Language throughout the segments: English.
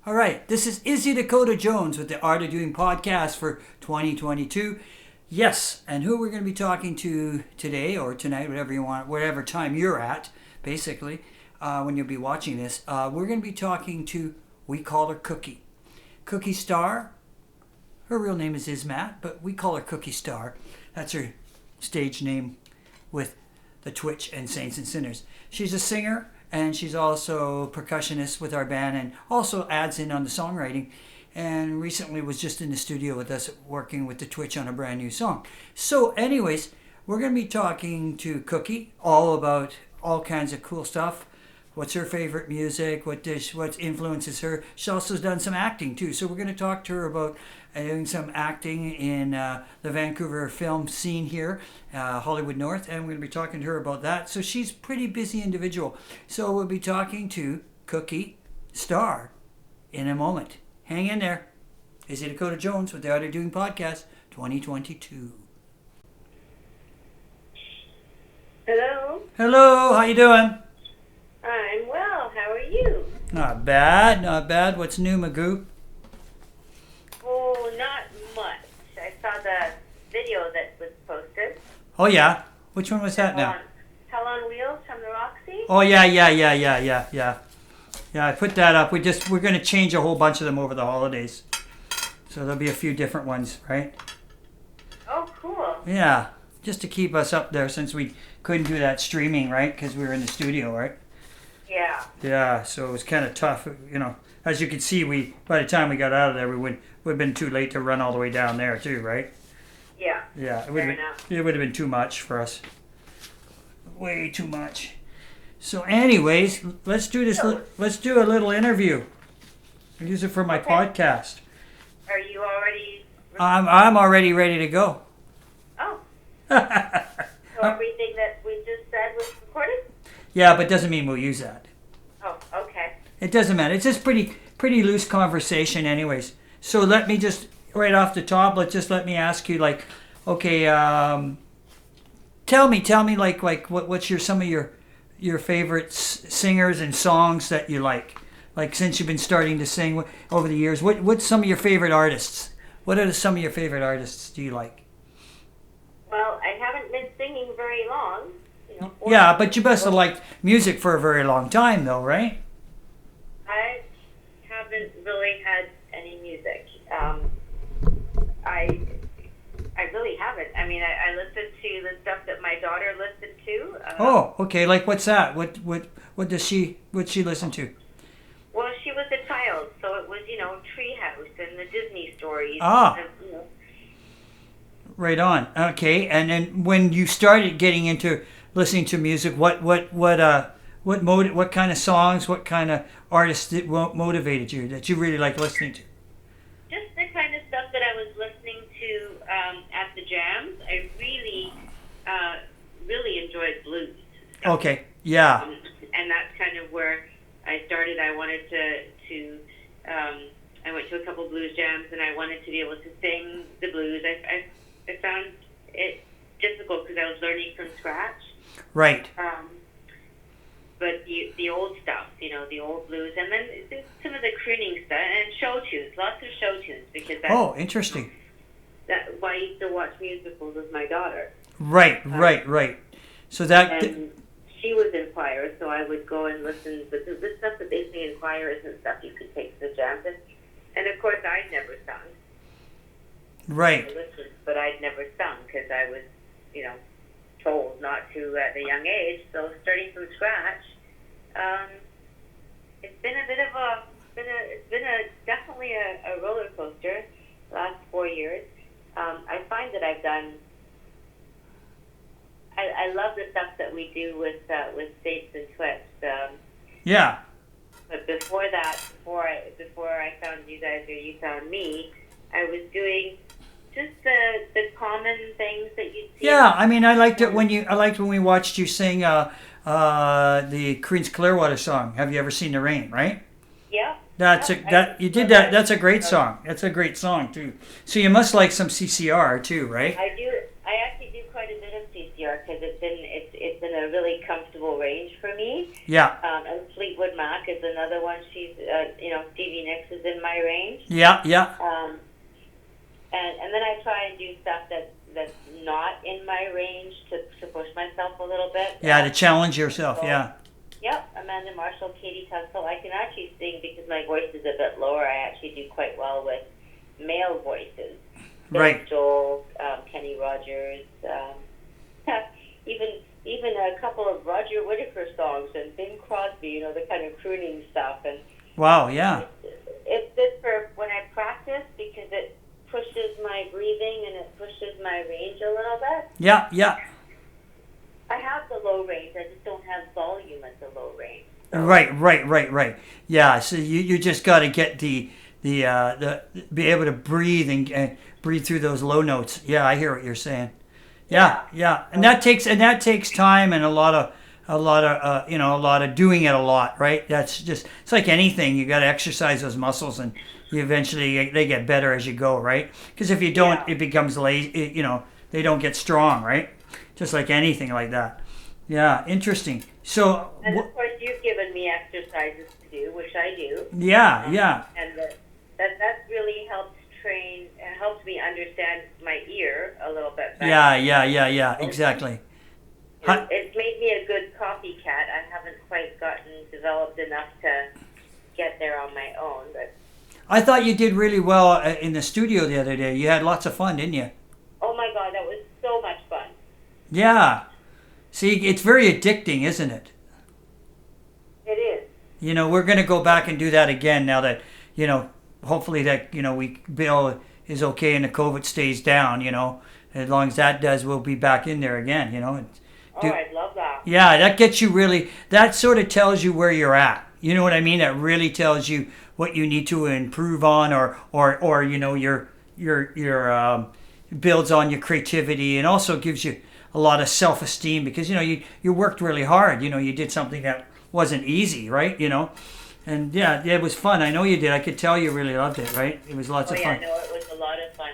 All right, this is Izzy Dakota Jones with the Art of Doing podcast for 2022. Yes, and who we're going to be talking to today or tonight, whatever you want, whatever time you're at, basically, when you'll be watching this, we're going to be talking to, we call her Cookie. Cookie Star. Her real name is Ismat, but we call her Cookie Star. That's her stage name with the Twitch and Saints and Sinners. She's a singer. And she's also a percussionist with our band and also adds in on the songwriting. And recently was just in the studio with us working with the Twitch on a brand new song. So anyways, we're going to be talking to Cookie all about all kinds of cool stuff. What's her favorite music? What influences her? She's also done some acting too. So we're going to talk to her about doing some acting in the Vancouver film scene here, Hollywood North, and we're going to be talking to her about that. So she's a pretty busy individual. So we'll be talking to Cookie Star in a moment. Hang in there. Izzy Dakota Jones with the Art of Doing podcast 2022. Hello. Hello, how you doing? I'm well. How are you? Not bad, not bad. What's new, Magoo? Oh, not much. I saw the video that was posted. Oh yeah, which one was that now? Hell on Wheels from the Roxy. Oh yeah. Yeah, I put that up. We're going to change a whole bunch of them over the holidays, so there'll be a few different ones, right? Oh, cool. Yeah, just to keep us up there since we couldn't do that streaming, right? Because we were in the studio, right? Yeah. Yeah, so it was kind of tough, you know. As you can see, by the time we got out of there, we would have been too late to run all the way down there too, right? Yeah. Yeah, Fair enough. It would have been too much for us. Way too much. So, anyways, let's do this. Let's do a little interview. I'll use it for my podcast. Are you already? I'm already ready to go. Oh. So everything that we just said was recorded? Yeah, but doesn't mean we'll use that. Oh, okay. It doesn't matter. It's just pretty loose conversation, anyways. So let me just right off the top. Let me ask you, like, okay, tell me, like what's some of your favorite singers and songs that you like since you've been starting to sing over the years. What's some of your favorite artists? What are some of your favorite artists do you like? Well, I haven't been singing very long. Yeah, but you must have liked music for a very long time, though, right? I haven't really had any music. I really haven't. I mean, I listen to the stuff that my daughter listened to. Oh, okay. Like, what's that? What'd she listen to? Well, she was a child, so it was, Treehouse and the Disney stories. Ah. And, Right on. Okay, and then when you started getting into listening to music, what kind of songs, what kind of artists motivated you that you really like listening to? Just the kind of stuff that I was listening to at the jams. I really enjoyed blues stuff. Okay, yeah. And that's kind of where I started. I wanted to I went to a couple blues jams, and I wanted to be able to sing the blues. I found it difficult because I was learning from scratch. Right. But the old stuff, the old blues, and then some of the crooning stuff and show tunes, lots of show tunes, because that's interesting. That's why I used to watch musicals with my daughter. Right. So that. And she was in choir, so I would go and listen. But the stuff that they sing in choir isn't stuff you could take to the jams. And of course, I'd never sung. Right. I listened, but I'd never sung because I was, told not to at a young age. So starting from scratch, it's been definitely a roller coaster the last 4 years. I find that I've done. I love the stuff that we do with Saints and Twitch. Yeah. But before I found you guys or you found me, I was doing just the common things that you see. Yeah, I mean, I liked when we watched you sing the Creedence Clearwater song. Have you ever seen the rain? Right? Yeah. That's a great song. That's a great song too. So you must like some CCR too, right? I do. I actually do quite a bit of CCR because it's been a really comfortable range for me. Yeah. And Fleetwood Mac is another one. She's, Stevie Nicks is in my range. Yeah, yeah. And then I try and do stuff that's not in my range to push myself a little bit. Yeah, to challenge yourself, yeah. Yep, Amanda Marshall, Katie Tunstall. I can actually sing because my voice is a bit lower. I actually do quite well with male voices. Right. Joel, Kenny Rogers, even a couple of Roger Whittaker songs and Bing Crosby, the kind of crooning stuff. And wow, yeah. It's good for when I practice because it pushes my breathing and it pushes my range a little bit. Yeah, yeah. I have the low range. I just don't have volume at the low range. So. Right. Yeah, so you just got to get the be able to breathe and breathe through those low notes. Yeah, I hear what you're saying. Yeah. And that takes time and a lot of doing it a lot, right? That's just, it's like anything. You got to exercise those muscles and you eventually they get better as you go, right? Because if you don't, it becomes lazy. They don't get strong, right? Just like anything like that. Yeah, interesting. So, and of course, you've given me exercises to do, which I do. Yeah. And that really helps me understand my ear a little bit better. Yeah, exactly. It's made me a good copycat. I haven't quite gotten developed enough to get there on my own, but I thought you did really well in the studio the other day. You had lots of fun, didn't you? Oh my God, that was so much fun. Yeah. See, it's very addicting, isn't it? It is. We're going to go back and do that again now that, hopefully that, Bill is okay and the COVID stays down, As long as that does, we'll be back in there again, I'd love that. Yeah, that gets you really, that sort of tells you where you're at. You know what I mean? That really tells you what you need to improve on or your builds on your creativity and also gives you a lot of self-esteem because, you worked really hard. You did something that wasn't easy, right? And yeah, it was fun. I know you did. I could tell you really loved it, right? It was lots of fun. Yeah, no, it was a lot of fun.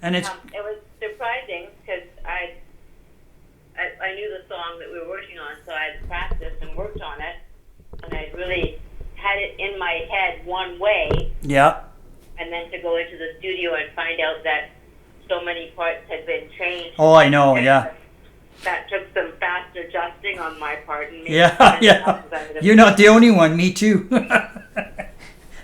And it was surprising because I knew the song that we were working on, so I had practiced and worked on it, and I really had it in my head one way. Yeah. And then to go into the studio and find out that so many parts had been changed. Oh, I know, yeah. That took some fast adjusting on my part. And yeah. You're not the only one. Me too.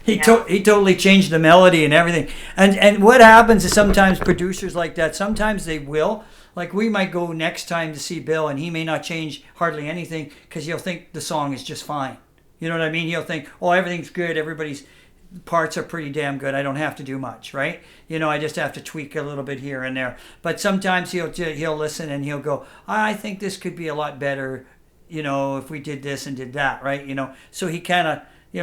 He totally changed the melody and everything. And what happens is sometimes producers like that, sometimes they will. Like we might go next time to see Bill and he may not change hardly anything because he'll think the song is just fine. You know what I mean? He'll think, oh, everything's good. Everybody's parts are pretty damn good. I don't have to do much, right? I just have to tweak a little bit here and there. But sometimes he'll listen and he'll go, I think this could be a lot better, if we did this and did that, right? So he kind of,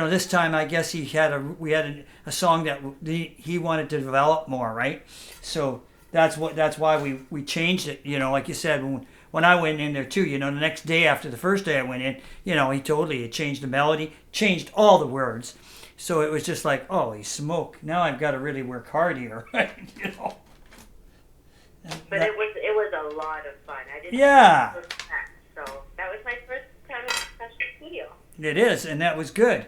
this time I guess we had a song that he wanted to develop more, right? So that's why we changed it. Like you said, when I went in there too, the next day after the first day I went in, he changed the melody, changed all the words. So it was just like, holy smoke! Now I've got to really work hard here, right? But it was a lot of fun. I didn't. Yeah. So that was my first time in a professional studio. It is, and that was good.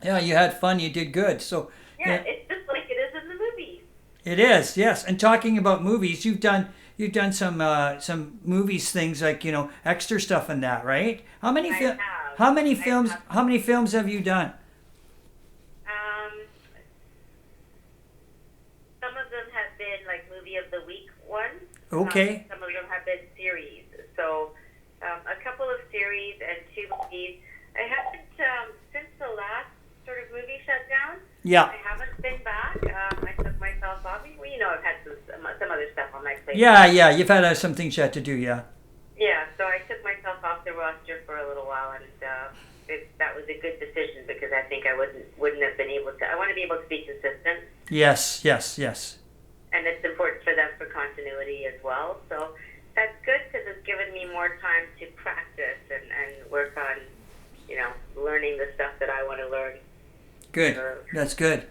Yeah, you had fun. You did good. So yeah, it's just like it is in the movies. It is, yes. And talking about movies, you've done some movies things like extra stuff and that, right? How many films have you done? Some of them have been like movie of the week ones. Okay. Some of them have been series. So a couple of series and 2 movies. I haven't since the last sort of movie shut down. Yeah. I haven't been back. I took myself off. I've had some other stuff on my plate. Yeah. You've had some things you had to do, yeah. Yeah, so I took myself off the roster for a little while, and that was a good decision because I think I wouldn't have been able to. I want to be able to be consistent. Yes. And it's important for them for continuity as well. So that's good because it's given me more time to practice and work on, learning the stuff that I want to learn. Good. That's good.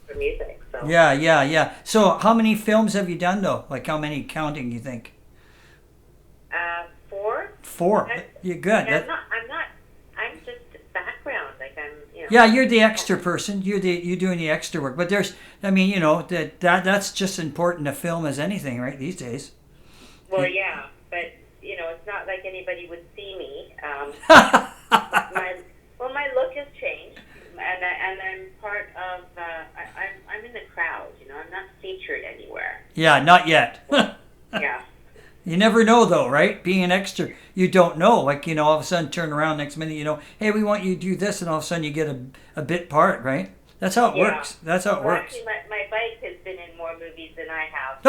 For music. So. Yeah. So how many films have you done though? Like how many counting you think? 4. 4. You're good. Yeah, I'm not. I'm just background. Like I'm. Yeah, you're the extra person. You're doing the extra work. But there's, I mean, that's just important to film as anything, right? These days. Well, yeah, but it's not like anybody would see me. My look has changed, and I'm part of. I'm in the crowd. I'm not featured anywhere. Yeah, not yet. Yeah. You never know, though, right? Being an extra, you don't know. Like, all of a sudden, turn around next minute, hey, we want you to do this, and all of a sudden you get a bit part, right? That's how it works. That's how it works. Actually, my bike has been in more movies than I have.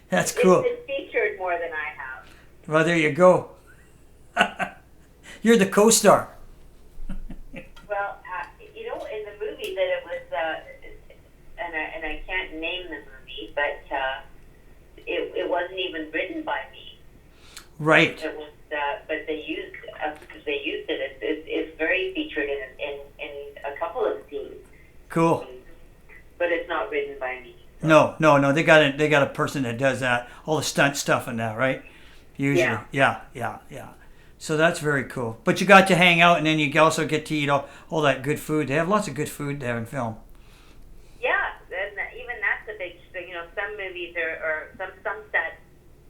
That's cool. It's been featured more than I have. Well, there you go. You're the co-star. Well, in the movie that it was, and I can't name the movie, but it wasn't even written by me. Right. It was, but they used it. It's very featured in a couple of scenes. Cool. But it's not written by me. So. No. They got a person that does that, all the stunt stuff and that, right? Usually. Yeah. So that's very cool. But you got to hang out, and then you also get to eat all that good food. They have lots of good food there in film. Yeah, and even that's a big thing. Some movies or some sets,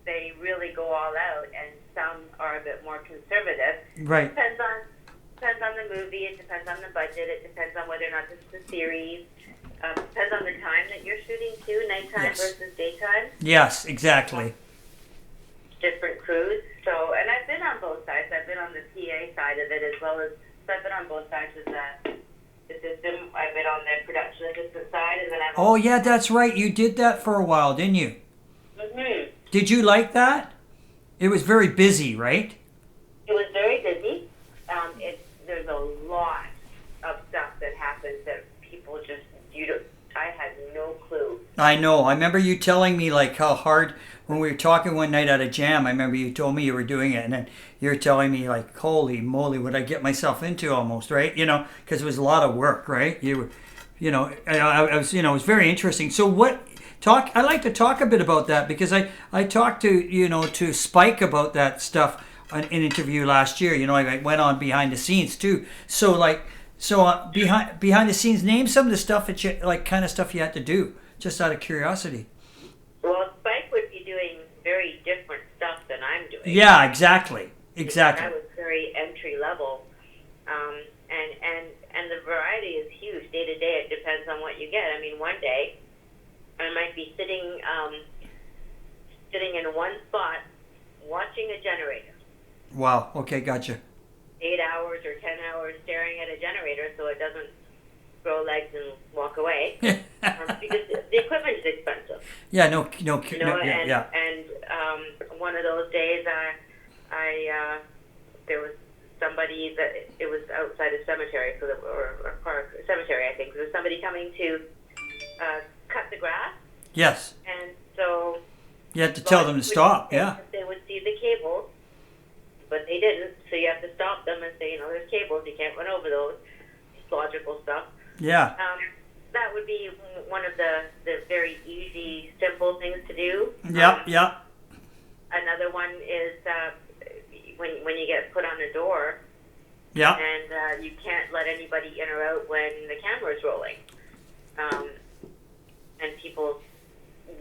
they really go all out, and some are a bit more conservative. Right. Depends on the movie. It depends on the budget. It depends on whether or not this is a series. Depends on the time that you're shooting too, nighttime versus daytime. Yes, exactly. Different crews. So, and I've been on both sides. I've been on the PA side of it as well as, so I've been on both sides of the system. I've been on the production assistant side, and then I've. Oh yeah, that's right. You did that for a while, didn't you? Mhm. Did you like that? It was very busy, right? It was very busy. There's a lot of stuff that happens that people just I had no clue. I know. I remember you telling me like how hard when we were talking one night at a jam. I remember you told me you were doing it, and then you're telling me like, "Holy moly, what I get myself into?" Almost, right? Because it was a lot of work, right? I was, it was very interesting. So I'd like to talk a bit about that because I talked to Spike about that stuff in an interview last year. I went on behind the scenes too. So behind the scenes, name some of the stuff that you kind of stuff you had to do, just out of curiosity. Well, Spike would be doing very different stuff than I'm doing. Yeah, exactly. I was very entry level, and the variety is huge. Day to day, it depends on what you get. I mean, one day I might be sitting in one spot watching a generator. Wow. Okay, gotcha. 8 hours or 10 hours staring at a generator so it doesn't grow legs and walk away because the equipment is expensive. Yeah, And one of those days, there was somebody that it was outside a cemetery, or park cemetery, I think. There was somebody coming to cut the grass. Yes. And so you had to tell them to stop. Yeah. They would see the cables. But they didn't, so you have to stop them and say, there's cables, you can't run over those. It's logical stuff. Yeah. That would be one of the very easy, simple things to do. Yeah. Another one is when you get put on a door. Yeah. And you can't let anybody in or out when the camera's rolling. And people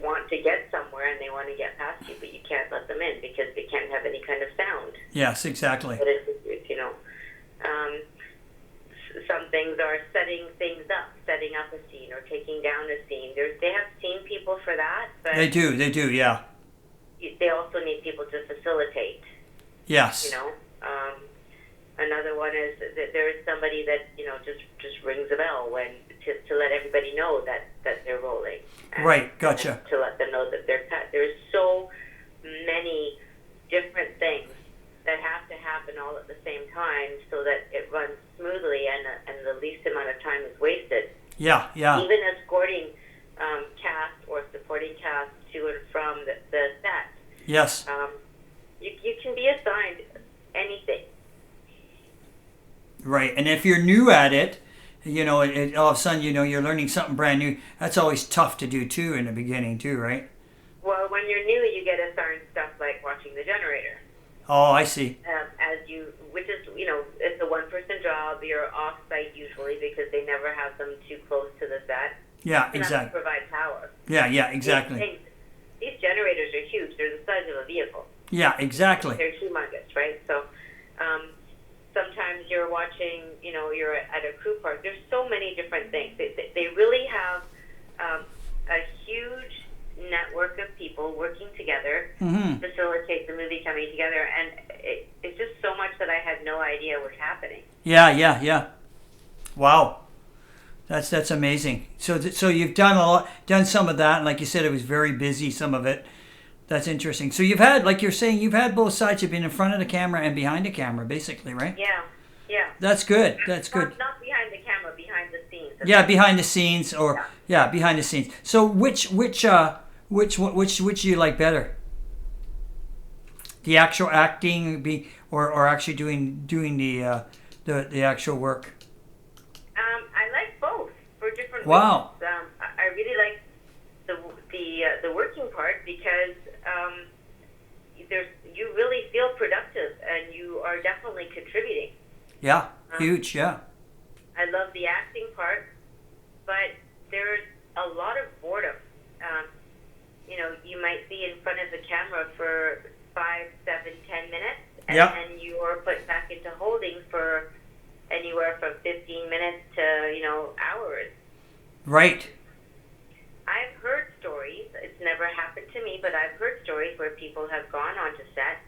want to get somewhere and they want to get past you, but you can't let them in because they can't have any kind of sound. Yes, exactly. But it's some things are setting up a scene or taking down a scene. They have scene people for that, but they do, yeah. They also need people to facilitate. Yes. Another one is that there is somebody that just rings a bell to let everybody know that they're rolling. Right, gotcha. To let them know that they're cut. There's so many different things that have to happen all at the same time so that it runs smoothly and the least amount of time is wasted. Yeah. Even escorting cast or supporting cast to and from the set. Yes. You can be assigned anything. Right, and if you're new at it, all of a sudden, you're learning something brand new. That's always tough to do too in the beginning too, right? Well, when you're new, you get assigned stuff like watching the generator. Oh, I see. Which is, it's a one-person job. You're off-site usually because they never have them too close to the set. Yeah, Enough exactly. to provide power. Yeah, exactly. These generators are huge. They're the size of a vehicle. Yeah, exactly. They're humongous, right? So sometimes you're watching, you're at a crew park. There's so many different things. They really have a huge network of people working together to facilitate the movie coming together. And it's just so much that I had no idea was happening. Yeah. Wow. That's amazing. So you've done some of that, and like you said, it was very busy. Some of it. That's interesting. So you've had, like you're saying, you've had both sides. You've been in front of the camera and behind the camera, basically, right? Yeah. That's good. That's good. Not behind the camera, behind the scenes. Yeah, behind the scenes, behind the scenes. So which do you like better? The actual acting, or actually doing the actual work? I like both for different Wow. reasons. I really like the working part because you really feel productive and you are definitely contributing. Yeah, huge. Yeah. I love the acting part, but there's a lot of boredom. You might be in front of the camera for 5, 7, 10 minutes, and then you are put back into holding for anywhere from 15 minutes to hours. Right. I've heard stories. It's never happened to me, but I've heard stories where people have gone onto set,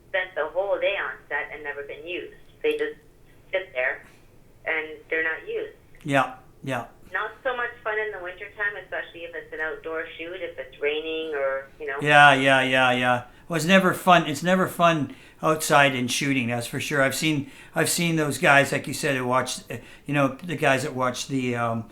spent the whole day on set, and never been used. They just sit there, and they're not used. Yeah. Not so much fun in the wintertime, especially if it's an outdoor shoot, if it's raining or. Yeah. Well, it's never fun. It's never fun outside and shooting. That's for sure. I've seen those guys, like you said, who watch. The guys that watch the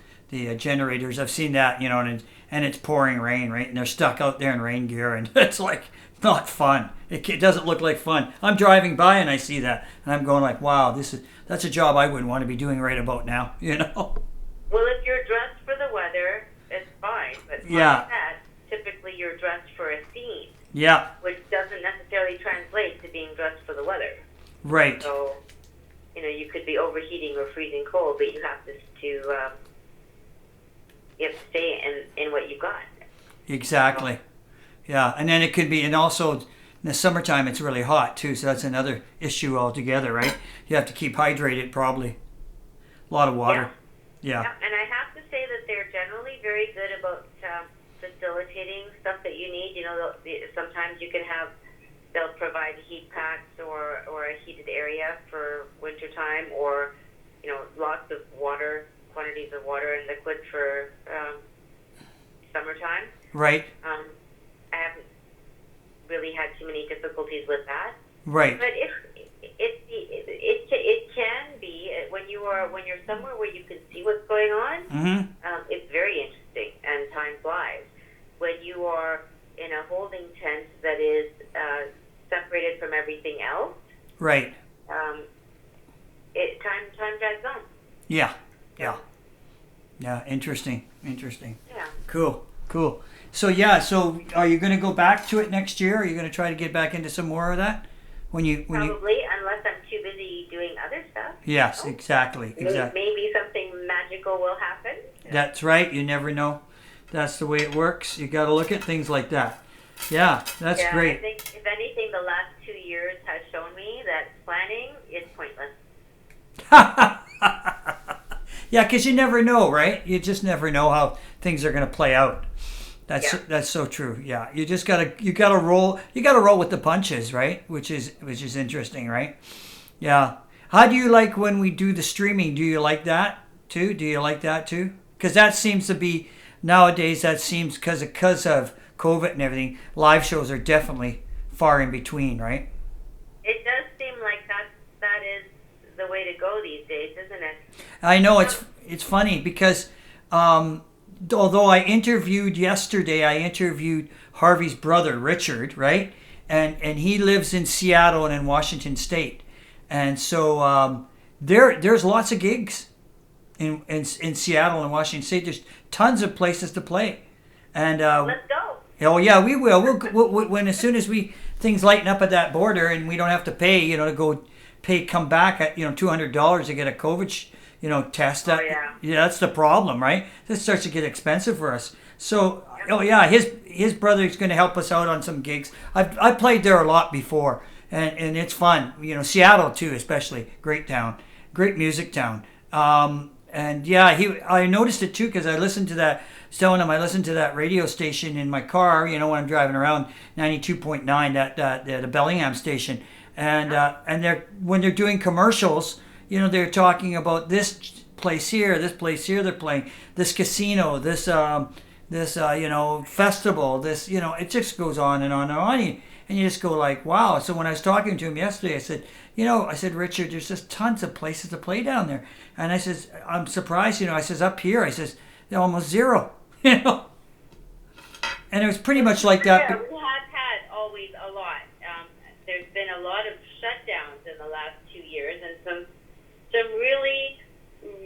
generators. I've seen that. And it's pouring rain, right? And they're stuck out there in rain gear, and it's like not fun. It doesn't look like fun. I'm driving by and I see that, and I'm going like, wow, that's a job I wouldn't want to be doing right about now. Well, if you're dressed for the weather, it's fine. But like that, typically you're dressed for a scene. Yeah. Which doesn't necessarily translate to being dressed for the weather. Right. So, you could be overheating or freezing cold, but you have to stay in what you've got. Exactly. Yeah, and then it could be, and also in the summertime it's really hot too, so that's another issue altogether, right? You have to keep hydrated, probably. A lot of water. Yeah. And I have to say that they're generally very good about facilitating stuff that you need. Sometimes you can they'll provide heat packs or a heated area for wintertime, or lots of quantities of water and liquid for summertime. Right. I haven't really had too many difficulties with that. Right. But it can be when you're somewhere where you can see what's going on. Mm-hmm. It's very interesting and time flies. When you are in a holding tent that is separated from everything else. Right. Time drags on. Yeah. Interesting. Yeah. Cool. So are you going to go back to it next year? Are you going to try to get back into some more of that? Probably, unless I'm too busy doing other stuff. Yes, exactly. Maybe something magical will happen. That's right. You never know. That's the way it works. You got to look at things like that. Yeah, that's great. I think, if anything, the last 2 years has shown me that planning is pointless. Yeah, because you never know, right? You just never know how things are going to play out. That's so true. Yeah, you gotta roll with the punches, right? Which is interesting, right? Yeah. How do you like when we do the streaming? Do you like that too? Because that seems to be nowadays. That seems because of COVID and everything. Live shows are definitely far in between, right? It does seem like that is the way to go these days, isn't it? I know it's funny because. Although I interviewed Harvey's brother, Richard, right? And he lives in Seattle and in Washington State. And so there's lots of gigs in Seattle and Washington State. There's tons of places to play. And let's go. Oh yeah, we will. We'll when as soon as we things lighten up at that border, and we don't have to pay, to go come back at, $200 to get a COVID, test. That's the problem, right? This starts to get expensive for us. So, his brother's going to help us out on some gigs. I've played there a lot before, and it's fun. Seattle too, especially. Great town, great music town. I noticed it too because I listened to that. Telling him I listened to that radio station in my car. When I'm driving around, 92.9, that the Bellingham station, and when they're doing commercials, they're talking about this place here. They're playing this casino, this festival. This it just goes on and on and on. And you just go like, wow. So when I was talking to him yesterday, I said, Richard, there's just tons of places to play down there. And I says, I'm surprised, I says, up here, I says, they're almost zero, And it was pretty much like that. Yeah, we have had always a lot. There's been a lot of shutdowns in the last 2 years, and some really,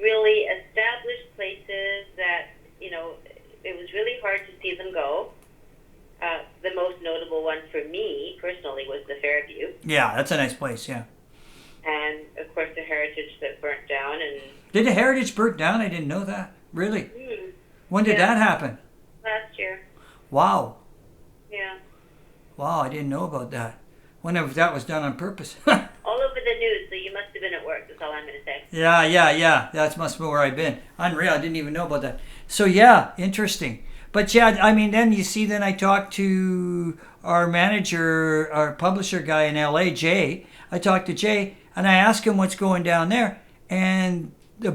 really established places that, it was really hard to see them go. The most notable one for me, personally, was the Fairview. Yeah, that's a nice place, yeah. And, of course, the Heritage that burnt down. And did the Heritage burn down? I didn't know that. Really? Mm-hmm. When did that happen? Last year. Wow. Yeah. Wow, I didn't know about that. Whenever that was done on purpose. All over the news, so you must have been at work. That's all I'm going to say. Yeah. That must be where I've been. Unreal. I didn't even know about that. So, yeah, interesting. But, then I talked to our manager, our publisher guy in L.A., Jay. I talked to Jay, and I asked him what's going down there. And the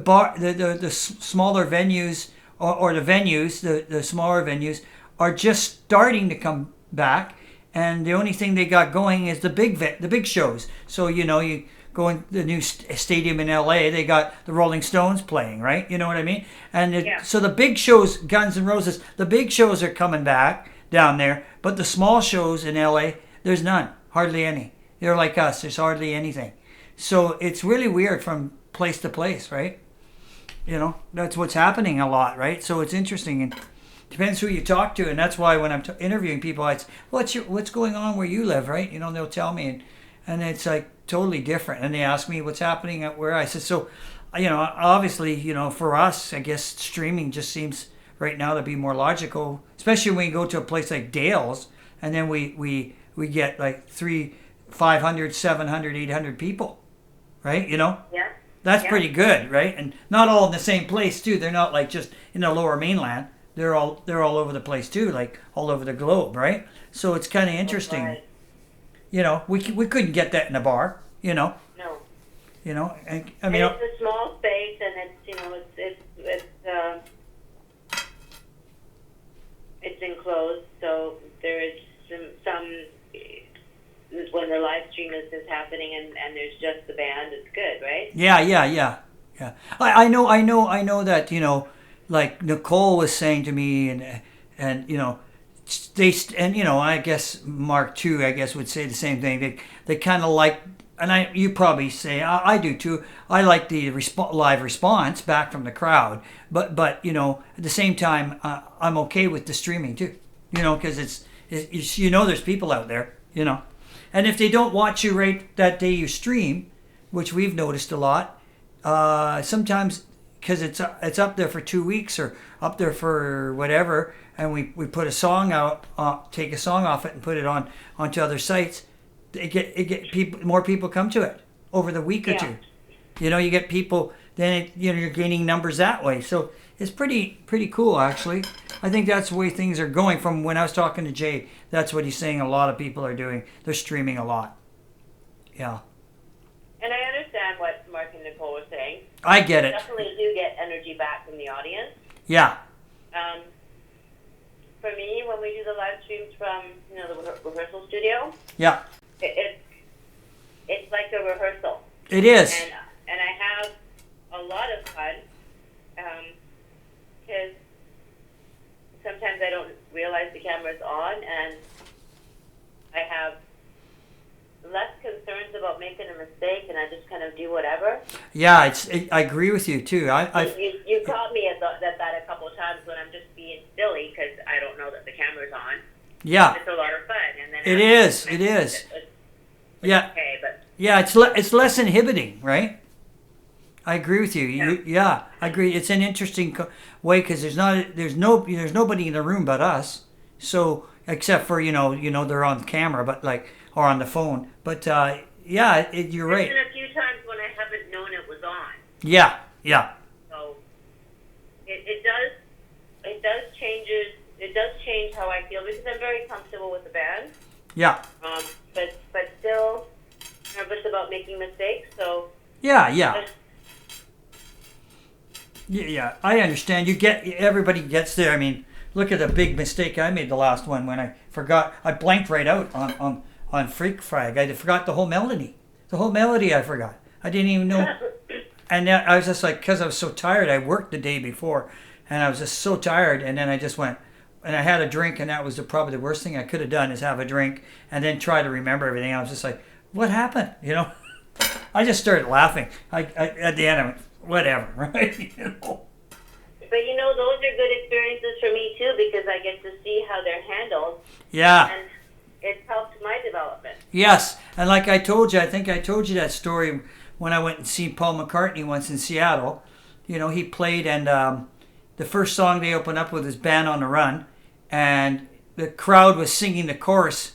smaller venues, or the venues, the smaller venues, are just starting to come back. And the only thing they got going is the big shows. So, you go in the new stadium in LA, they got the Rolling Stones playing, right? You know what I mean? And so the big shows, Guns N' Roses, the big shows are coming back down there. But the small shows in LA, there's none, hardly any. They're like us, there's hardly anything. So it's really weird from place to place, right? That's what's happening a lot, right? So it's interesting, and depends who you talk to, and that's why when I'm interviewing people, I say, what's going on where you live, right? They'll tell me, and it's like totally different. And they ask me what's happening at where I said, so, obviously, for us, I guess streaming just seems right now to be more logical, especially when you go to a place like Dale's, and then we get like 300, 500, 700, 800 people, right? Yeah. That's pretty good, right? And not all in the same place too. They're not like just in the Lower Mainland. They're all over the place too, like all over the globe, right? So it's kind of interesting. Right. We couldn't get that in a bar, No. I mean, and it's a small space, and it's enclosed, so there is some when the live stream is happening and there's just the band, it's good, right? Yeah. I know that, like Nicole was saying to me, and I guess Mark too, I guess would say the same thing. They kind of like, and you probably say, I do too. I like the live response back from the crowd, but at the same time, I'm okay with the streaming too, because it's there's people out there, and if they don't watch you right that day you stream, which we've noticed a lot, sometimes because it's up there for 2 weeks or up there for whatever, and we put a song out, take a song off it and put it onto other sites. It get people, more people come to it over the week or two. You get people, then you're gaining numbers that way. So it's pretty cool actually. I think that's the way things are going. From when I was talking to Jay, that's what he's saying. A lot of people are doing. They're streaming a lot. Yeah. And I understand what Mark and Nicole were saying. I get it. Definitely do get energy back from the audience. Yeah. For me, when we do the live streams from the rehearsal studio, yeah, it's like a rehearsal. It is. And I have a lot of fun because sometimes I don't realize the camera's on, and I have less concerns about making a mistake, and I just kind of do whatever. Yeah, I agree with you too. You caught me at that a couple of times when I'm just being silly because I don't know that the camera's on. Yeah. It's a lot of fun, and It is. It is. Yeah. Okay, but Yeah, it's less inhibiting, right? I agree with you. Yeah, I agree. It's an interesting way because there's nobody in the room but us. So except for they're on camera, but or on the phone. But yeah, you're right. There's been a few times when I haven't known it was on. Yeah, yeah. So it does change how I feel because I'm very comfortable with the band. Yeah. But still nervous about making mistakes. So yeah. Yeah, I understand. Everybody gets there. I mean, look at the big mistake I made the last one when I forgot. I blanked right out on Freak Frag. I forgot the whole melody. The whole melody I forgot. I didn't even know. And then I was just like, because I was so tired. I worked the day before, and I was just so tired. And then I just went, and I had a drink, and that was probably the worst thing I could have done is have a drink and then try to remember everything. I was just like, what happened? I just started laughing. I at the end I went, whatever, right? But those are good experiences for me too because I get to see how they're handled. Yeah. And it's helped my development. Yes, and like I told you, I think I told you that story when I went and seen Paul McCartney once in Seattle. He played, and the first song they opened up with is "Band on the Run," and the crowd was singing the chorus,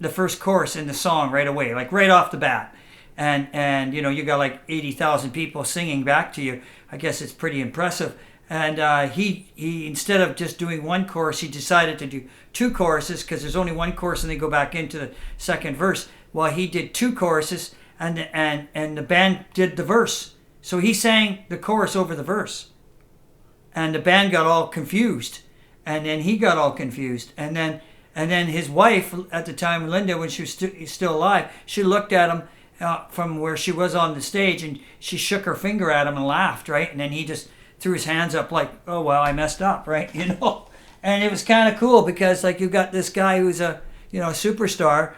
the first chorus in the song right away, like right off the bat. And you got like 80,000 people singing back to you. I guess it's pretty impressive. And he instead of just doing one chorus, he decided to do two choruses because there's only one chorus and they go back into the second verse. Well, he did two choruses and the band did the verse. So he sang the chorus over the verse. And the band got all confused. And then he got all confused. And then his wife at the time, Linda, when she was still alive, she looked at him from where she was on the stage and she shook her finger at him and laughed, right? And then he just threw his hands up like, oh, well, I messed up, right? And it was kind of cool because you've got this guy who's a superstar,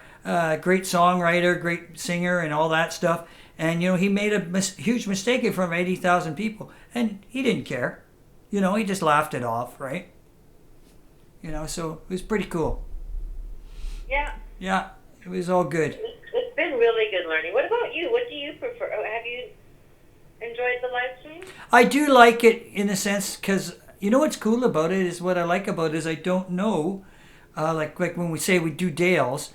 great songwriter, great singer and all that stuff. And, he made a huge mistake in front of 80,000 people and he didn't care. He just laughed it off, right? So it was pretty cool. Yeah. Yeah, it was all good. It's been really good learning. What about you? What do you prefer? Have you enjoyed the live stream? I do like it in a sense because what's cool about it is what I like about it is I don't know, like when we say we do Dales,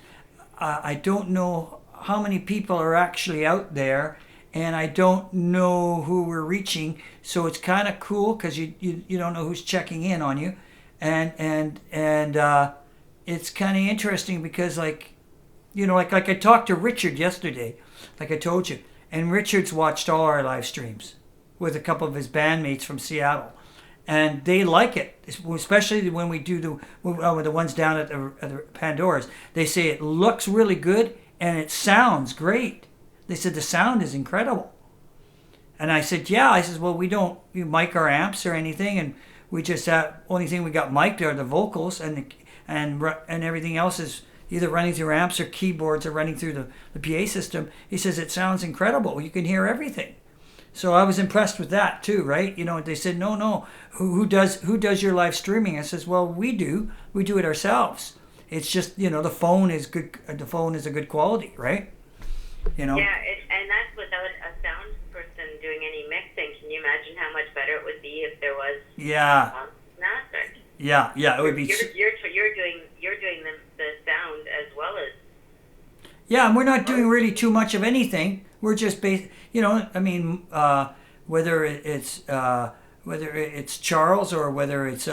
I don't know how many people are actually out there, and I don't know who we're reaching. So it's kind of cool because you don't know who's checking in on you, and it's kind of interesting because like I talked to Richard yesterday, like I told you. And Richard's watched all our live streams with a couple of his bandmates from Seattle. And they like it, especially when we do the ones down at the Pandora's. They say it looks really good and it sounds great. They said the sound is incredible. And I said, yeah. I said, well, we don't mic our amps or anything. And we just only thing we got mic'd are the vocals and everything else is either running through amps or keyboards or running through the PA system. He says it sounds incredible. You can hear everything. So I was impressed with that too, right? They said, no, who does your live streaming? I says, well, we do it ourselves. It's just, the phone is good. The phone is a good quality, right? Yeah, and that's without a sound person doing any mixing. Can you imagine how much better it would be if there was mastered? Yeah, it would be. You're doing the sound as well as. Yeah, and we're not doing really too much of anything. We're just whether it's Charles or whether it's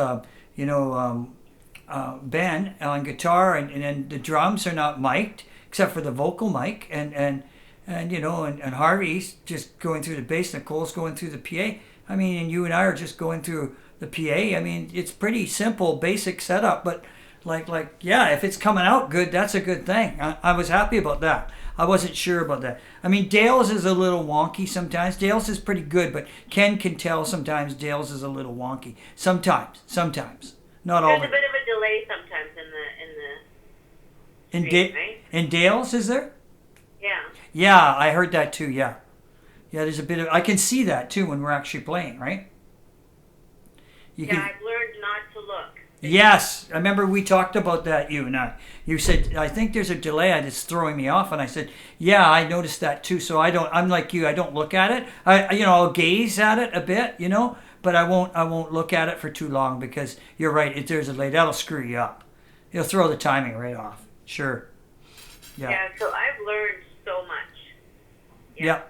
Ben on guitar and then the drums are not mic'd except for the vocal mic and Harvey's just going through the bass, Nicole's going through the PA. And you and I are just going through the PA. It's pretty simple, basic setup, but if it's coming out good, that's a good thing. I was happy about that. I wasn't sure about that. Dale's is a little wonky sometimes. Dale's is pretty good, but Ken can tell sometimes Dale's is a little wonky. Sometimes. Not all. There's a bit of a delay sometimes in the stream, right? In Dale's, is there? Yeah. Yeah, I heard that too, yeah. Yeah, there's a bit of, I can see that too when we're actually playing, right? I've learned not to look. Yes, I remember we talked about that, you and I. You said, I think there's a delay and it's throwing me off. And I said, yeah, I noticed that too. So I'm like you, I don't look at it. I'll gaze at it a bit, but I won't look at it for too long because you're right. If there's a delay, that'll screw you up. It'll throw the timing right off. Sure. Yeah, so I've learned so much. Yeah.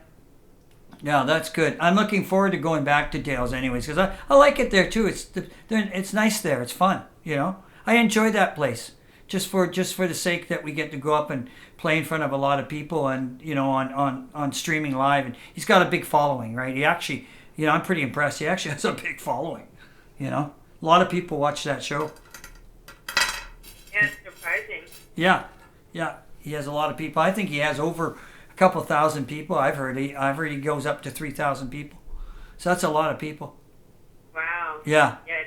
Yeah, that's good. I'm looking forward to going back to Dale's anyways because I like it there too. It's nice there. It's fun, I enjoy that place just for the sake that we get to go up and play in front of a lot of people and on streaming live. And he's got a big following, right? He actually, I'm pretty impressed. He actually has a big following. A lot of people watch that show. Yeah, it's surprising. Yeah, he has a lot of people. I think he has over couple thousand people. I've heard he goes up to 3,000 people. So that's a lot of people. Wow. Yeah. Yeah.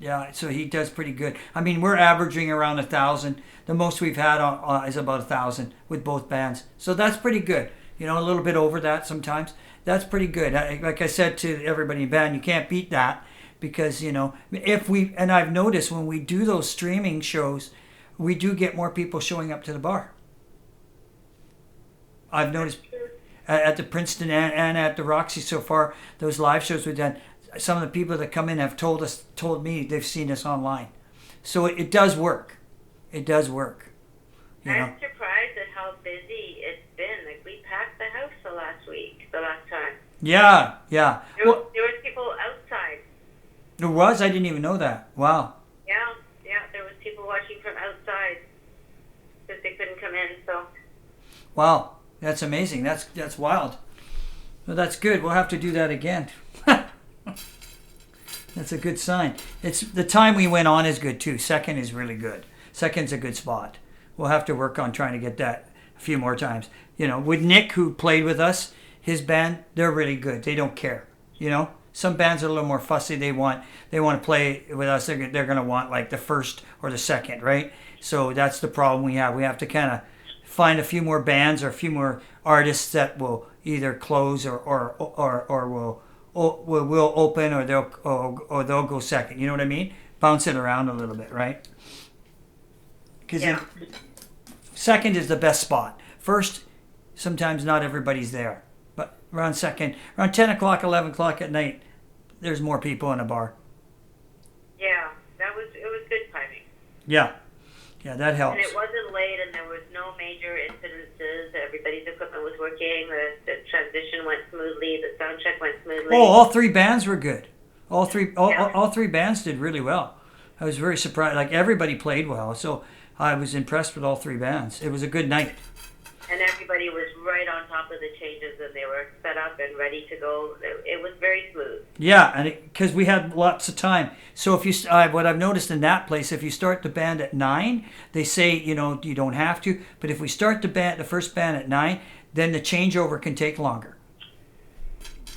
Yeah. So he does pretty good. I mean, we're averaging around 1,000. The most we've had is about 1,000 with both bands. So that's pretty good. A little bit over that sometimes. That's pretty good. Like I said to everybody in the band, you can't beat that because and I've noticed when we do those streaming shows, we do get more people showing up to the bar. I've noticed at the Princeton and at the Roxy so far, those live shows we've done, some of the people that come in have told me they've seen us online. So it does work. It does work. I'm surprised at how busy it's been. Like we packed the house the last time. Yeah. There was people outside. There was? I didn't even know that. Wow. Yeah. There was people watching from outside because they couldn't come in. So. Wow. That's amazing. That's wild. Well, that's good. We'll have to do that again. That's a good sign. It's the time we went on is good too. Second is really good. Second's a good spot. We'll have to work on trying to get that a few more times. With Nick who played with us, his band, they're really good. They don't care. Some bands are a little more fussy. They want to play with us. They're going to want like the first or the second, right? So that's the problem we have. We have to kind of find a few more bands or a few more artists that will either close or will open or they'll go second. You know what I mean? Bounce it around a little bit, right? Because second is the best spot. First, sometimes not everybody's there, but around 10 o'clock, 11 o'clock at night, there's more people in a bar. Yeah, it was good timing. Yeah. Yeah, that helps. And it wasn't late, and there was no major incidences. Everybody's equipment was working. The transition went smoothly. The sound check went smoothly. Oh, all three bands were good. All three bands did really well. I was very surprised. Like everybody played well, so I was impressed with all three bands. It was a good night. And everybody was right on top of the changes, and they were set up and ready to go. It was very smooth. Yeah, and because we had lots of time. So if you, what I've noticed in that place, if you start the band at 9, they say you don't have to. But if we start the first band at 9, then the changeover can take longer.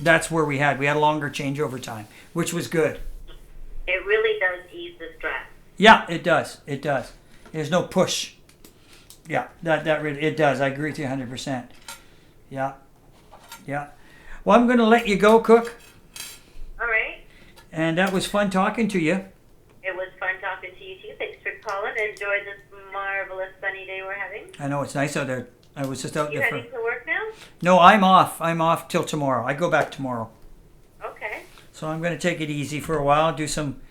That's where we had a longer changeover time, which was good. It really does ease the stress. Yeah, it does. It does. There's no push. Yeah, that really it does. I agree with you 100%. Yeah. Well, I'm going to let you go, Cook. All right. And that was fun talking to you. It was fun talking to you too. Thanks for calling. Enjoy this marvelous sunny day we're having. I know it's nice out there. I was just out you there. You heading to work now? No, I'm off. I'm off till tomorrow. I go back tomorrow. Okay. So I'm going to take it easy for a while. Do some,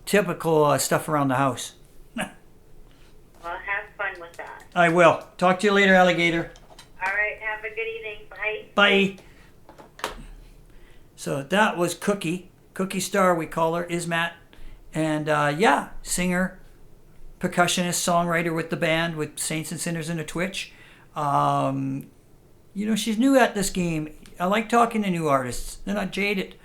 typical stuff around the house. Well, have fun with that. I will. Talk to you later, alligator. All right. Have a good evening. Bye. Bye. So that was Cookie Star, we call her, Ismat. And singer, percussionist, songwriter with the band, with Saints and Sinners in a Twitch. She's new at this game. I like talking to new artists. They're not jaded.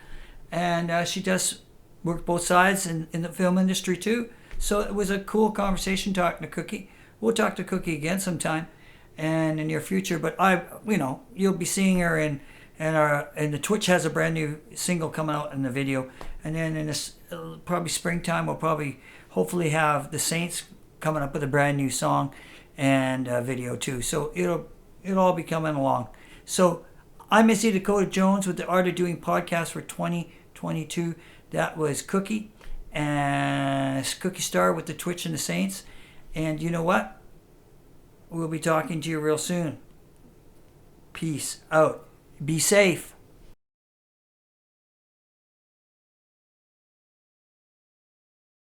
And she does work both sides in the film industry too. So it was a cool conversation talking to Cookie. We'll talk to Cookie again sometime and in the near future. But you'll be seeing her and the Twitch has a brand new single coming out in the video. And then in this probably springtime, we'll hopefully have the Saints coming up with a brand new song and video too. So it'll all be coming along. So I'm Dakota Jones with the Art of Doing podcast for 2022. That was Cookie. and Cookie Star with the Twitch and the Saints. And you know what? We'll be talking to you real soon. Peace out. Be safe.